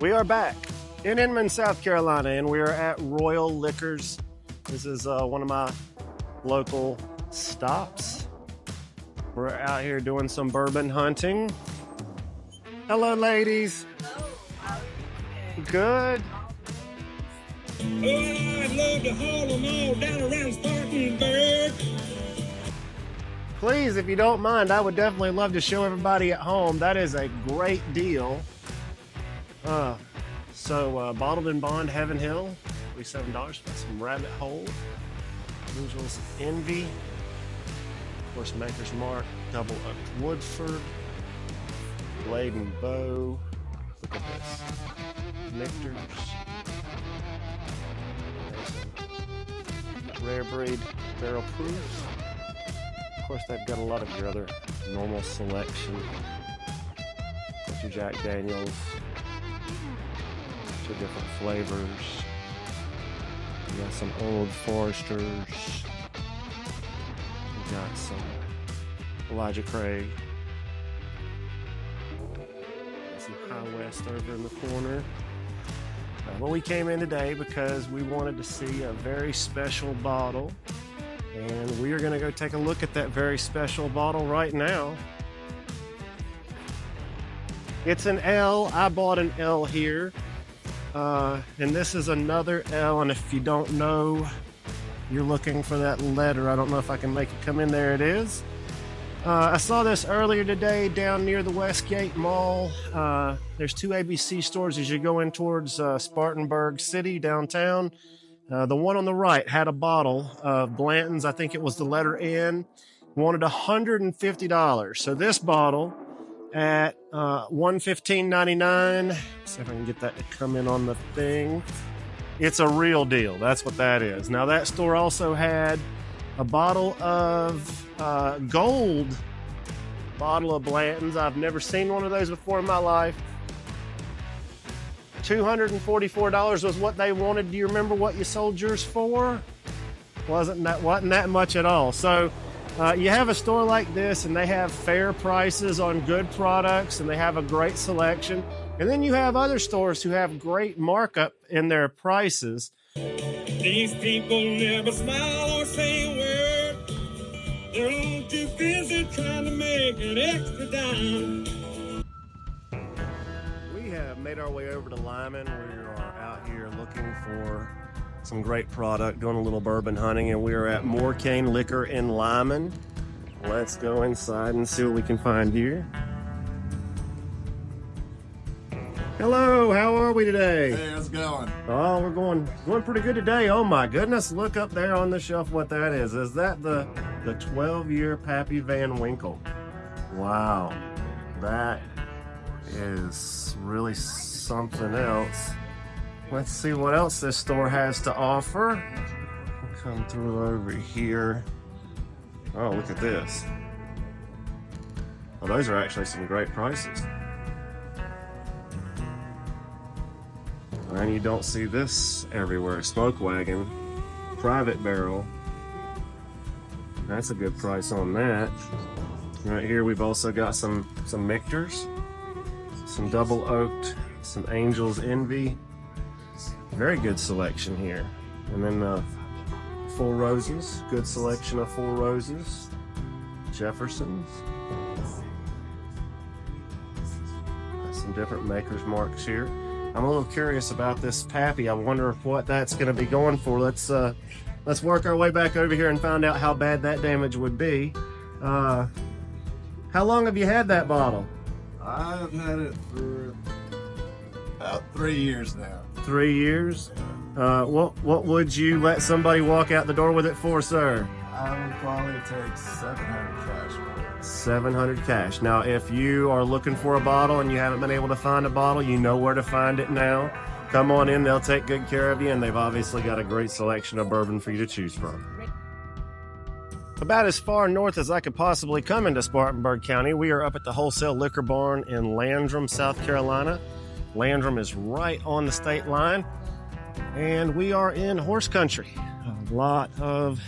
We are back in Inman, South Carolina, and we are at Royal Liquors. This is one of my local stops. We're out here doing some bourbon hunting. Hello, ladies. Hello. Good. Oh, I'd love to haul them all down around Spartanburg. Please, if you don't mind, I would definitely love to show everybody at home. That is a great deal. Bottled in bond, Heaven Hill, $47. Got some Rabbit Hole, Angels Envy, of course, Maker's Mark, Double Oak Woodford, Blade and Bow. Look at this, Nectars, Rare Breed Barrel Proof. Of course, they've got a lot of your other normal selection. Got your Jack Daniels. Different flavors. We got some Old Foresters. We got some Elijah Craig. Got some High West over in the corner. Well, we came in today because we wanted to see a very special bottle, and we are going to go take a look at that very special bottle right now. It's an L. I bought an L here. And this is another L, and if you don't know, you're looking for that letter. I don't know if I can make it come in. There it is. I saw this earlier today down near the Westgate Mall. There's two ABC stores as you go in towards Spartanburg City downtown. The one on the right had a bottle of Blanton's. I think it was the letter N. Wanted $150. So this bottle at $115.99. See if I can get that to come in on the thing. It's a real deal. That's what that is. Now, that store also had a bottle of gold bottle of Blanton's. I've never seen one of those before in my life. $244 was what they wanted. Do you remember what you sold yours for? Wasn't that much at all. So you have a store like this, and they have fair prices on good products, and they have a great selection. And then you have other stores who have great markup in their prices. These people never smile or say a word. They're all too busy trying to make an extra dime. We have made our way over to Lyman. We are out here looking for some great product, doing a little bourbon hunting, and we are at Moorcane Liquor in Lyman. Let's go inside and see what we can find here. Hello, how are we today? Hey, how's it going? Oh, we're going pretty good today. Oh my goodness, look up there on the shelf what that is. Is that the 12-year Pappy Van Winkle? Wow, that is really something else. Let's see what else this store has to offer. We'll come through over here. Oh, look at this. Oh, those are actually some great prices. And you don't see this everywhere. Smoke Wagon, Private Barrel. That's a good price on that. Right here we've also got some Mictors, some Double Oaked, some Angels Envy. Very good selection here. And then Four Roses, good selection of Four Roses. Jefferson's. Got some different Maker's Marks here. I'm a little curious about this Pappy. I wonder what that's going to be going for. Let's work our way back over here and find out how bad that damage would be. How long have you had that bottle? I've had it for about 3 years now. 3 years? What would you let somebody walk out the door with it for, sir? I would probably take $700 cash for it. 700 cash. Now, if you are looking for a bottle and you haven't been able to find a bottle, you know where to find it now. Come on in, they'll take good care of you, and they've obviously got a great selection of bourbon for you to choose from. About as far north as I could possibly come into Spartanburg County, we are up at the Wholesale Liquor Barn in Landrum, South Carolina. Landrum is right on the state line, and we are in horse country. A lot of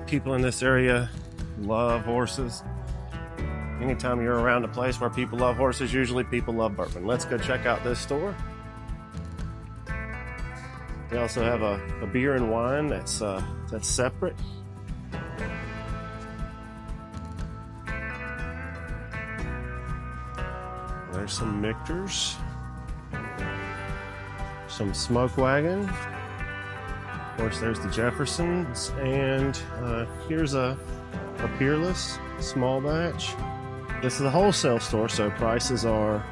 people in this area love horses. anytime you're around a place where people love horses, usually people love bourbon. Let's go check out this store. They also have a beer and wine that's separate. There's some Michter's, some Smoke Wagon. Of course, there's the Jeffersons, and here's a Peerless small batch. This is a wholesale store, so prices are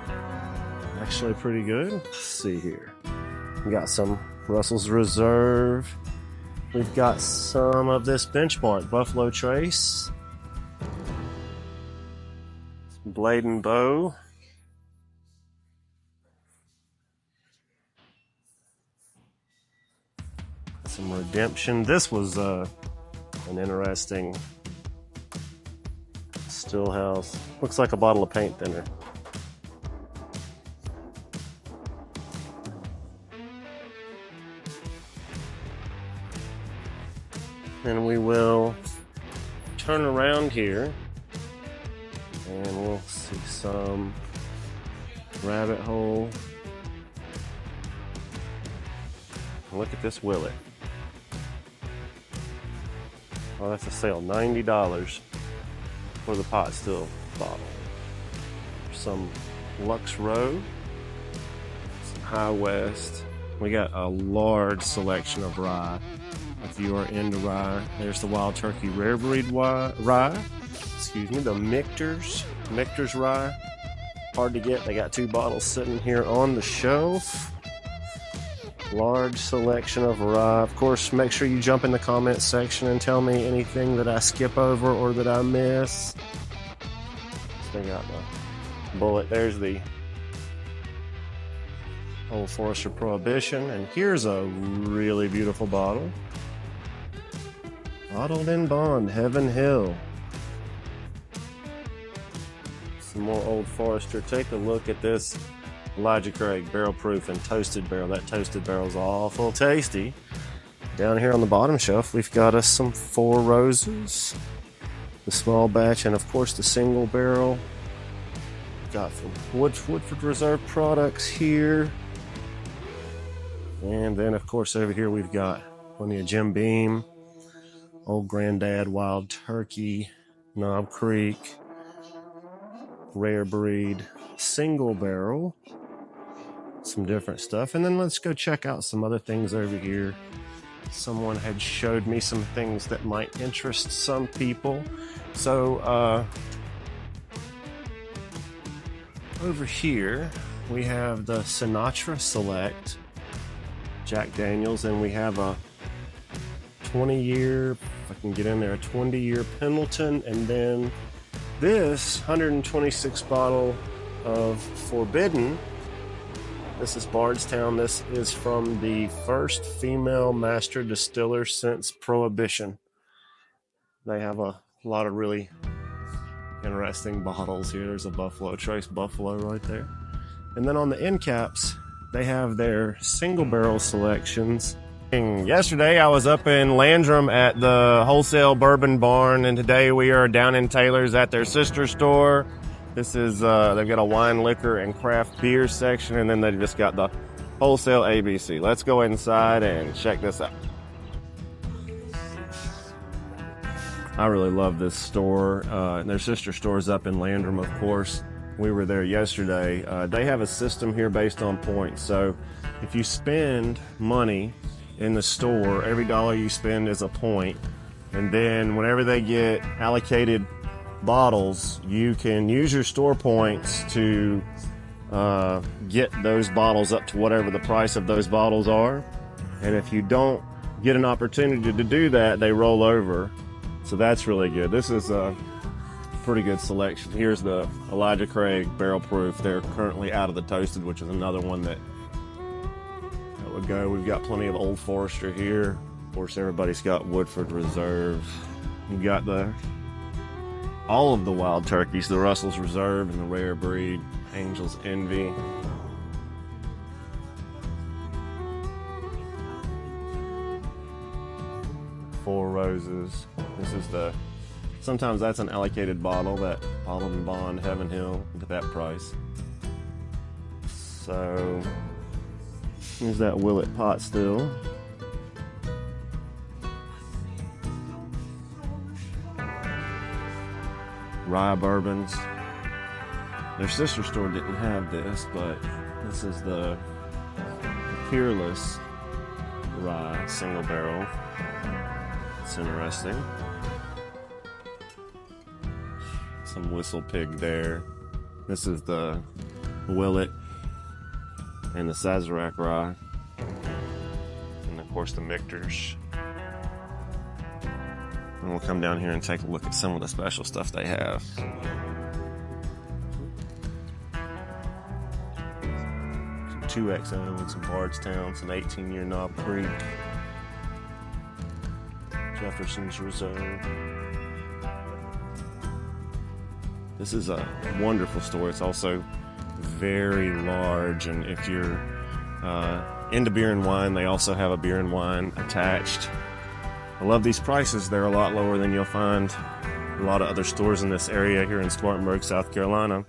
actually pretty good. Let's see here. We got some Russell's Reserve. We've got some of this Benchmark Buffalo Trace, some Blade and Bow. Some Redemption. This was an interesting still house. Looks like a bottle of paint thinner. And we will turn around here and we'll see some Rabbit Hole. Look at this Willet. Oh, that's a sale. $90 for the pot still bottle. Some Lux Row, some High West. We got a large selection of rye. If you are into rye, there's the Wild Turkey Rare Breed rye. Excuse me, the Michter's rye. Hard to get. They got 2 bottles sitting here on the shelf. Large selection of rye. Of course, make sure you jump in the comment section and tell me anything that I skip over or that I miss. They got the Bullet. There's the Old Forester Prohibition. And here's a really beautiful bottle. Bottled in Bond, Heaven Hill. Some more Old Forester. Take a look at this Elijah Craig barrel proof and toasted barrel. That toasted barrel is awful tasty. Down here on the bottom shelf, we've got us some Four Roses, the small batch, and of course the single barrel. Got some Woodford Reserve products here. And then of course over here we've got plenty of Jim Beam, Old Granddad, Wild Turkey, Knob Creek, Rare Breed, single barrel, some different stuff. And then let's go check out some other things over here. Someone had showed me some things that might interest some people. So over here we have the Sinatra Select Jack Daniels, and we have a 20-year, if I can get in there, a 20-year Pendleton, and then this 126 bottle of Forbidden. This is Bardstown. This is from the first female master distiller since Prohibition. They have a lot of really interesting bottles here. There's a Buffalo Trace Buffalo right there. And then on the end caps, they have their single barrel selections. Yesterday I was up in Landrum at the wholesale bourbon barn, and today we are down in Taylor's at their sister store. This is they've got a wine, liquor, and craft beer section, and then they just got the wholesale ABC. Let's go inside and check this out. I really love this store. Their sister store's up in Landrum, of course. We were there yesterday. They have a system here based on points. So if you spend money in the store, every dollar you spend is a point. And then whenever they get allocated bottles, you can use your store points to get those bottles up to whatever the price of those bottles are. And if you don't get an opportunity to do that, they roll over. So that's really good. This is a pretty good selection. Here's the Elijah Craig barrel proof. They're currently out of the toasted, which is another one that would go. We've got plenty of Old Forester here. Of course, everybody's got Woodford Reserve. You've got all of the Wild Turkeys, the Russell's Reserve and the Rare Breed, Angel's Envy. Four Roses. This is the Sometimes that's an allocated bottle, that bottled and bond Heaven Hill. Look at that price. So here's that Willet pot still. Rye bourbons. Their sister store didn't have this, but this is the Peerless Rye single barrel. It's interesting. Some Whistle Pig there. This is the Willet and the Sazerac Rye. And of course the Michter's. And we'll come down here and take a look at some of the special stuff they have. Some 2XO and some Bardstown, some 18-year Knob Creek, Jefferson's Reserve. This is a wonderful store. It's also very large, and if you're into beer and wine, they also have a beer and wine attached. I love these prices. They're a lot lower than you'll find a lot of other stores in this area here in Spartanburg, South Carolina.